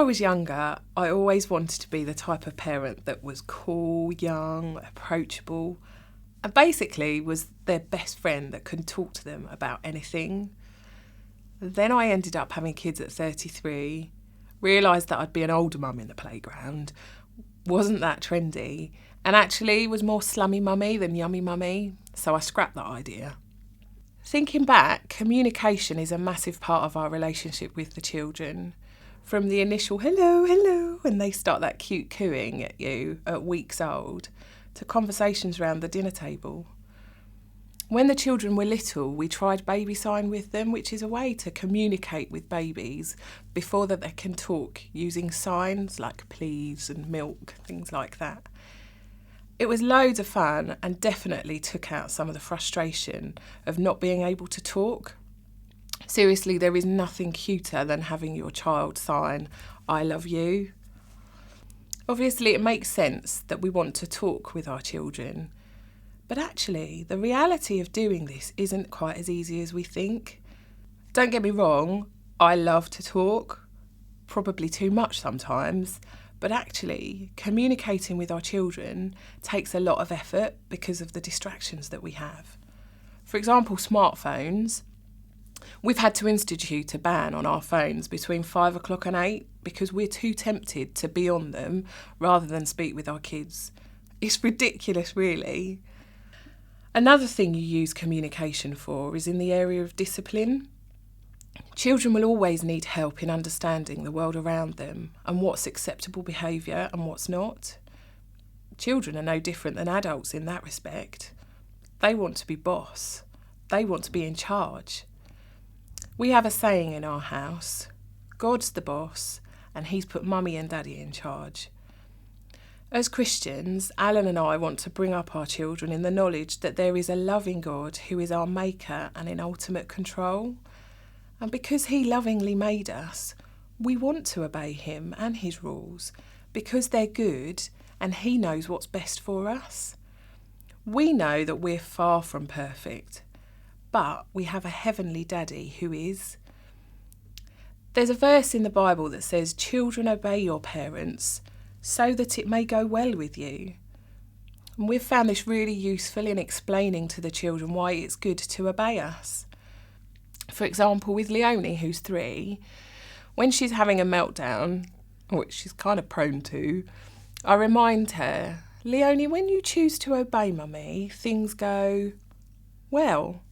I was younger, I always wanted to be the type of parent that was cool, young, approachable, and basically was their best friend that could talk to them about anything. Then I ended up having kids at 33, realised that I'd be an older mum in the playground, wasn't that trendy, and actually was more slummy mummy than yummy mummy, so I scrapped that idea. Thinking back, communication is a massive part of our relationship with the children. From the initial hello, hello, when they start that cute cooing at you at weeks old, to conversations around the dinner table. When the children were little, we tried baby sign with them, which is a way to communicate with babies before that they can talk using signs like please and milk, things like that. It was loads of fun and definitely took out some of the frustration of not being able to talk. Seriously, there is nothing cuter than having your child sign, I love you. Obviously, it makes sense that we want to talk with our children, but actually, the reality of doing this isn't quite as easy as we think. Don't get me wrong, I love to talk, probably too much sometimes, but actually, communicating with our children takes a lot of effort because of the distractions that we have. For example, smartphones. We've had to institute a ban on our phones between 5 o'clock and 8 because we're too tempted to be on them rather than speak with our kids. It's ridiculous, really. Another thing you use communication for is in the area of discipline. Children will always need help in understanding the world around them and what's acceptable behaviour and what's not. Children are no different than adults in that respect. They want to be boss. They want to be in charge. We have a saying in our house, God's the boss and he's put mummy and daddy in charge. As Christians, Alan and I want to bring up our children in the knowledge that there is a loving God who is our maker and in ultimate control. And because he lovingly made us, we want to obey him and his rules because they're good and he knows what's best for us. We know that we're far from perfect, but we have a heavenly daddy who is. There's a verse in the Bible that says, "Children, obey your parents, so that it may go well with you." And we've found this really useful in explaining to the children why it's good to obey us. For example, with Leonie, who's 3, when she's having a meltdown, which she's kind of prone to, I remind her, Leonie, when you choose to obey mummy, things go well.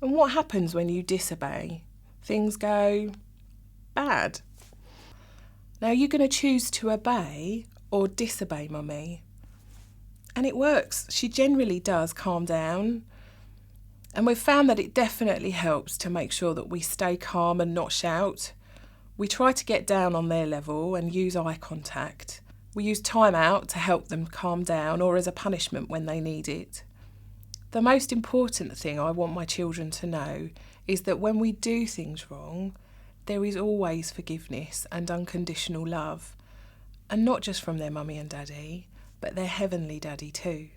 And what happens when you disobey? Things go bad. Now, you're going to choose to obey or disobey mummy. And it works. She generally does calm down. And we've found that it definitely helps to make sure that we stay calm and not shout. We try to get down on their level and use eye contact. We use time out to help them calm down or as a punishment when they need it. The most important thing I want my children to know is that when we do things wrong, there is always forgiveness and unconditional love. And not just from their mummy and daddy, but their heavenly daddy too.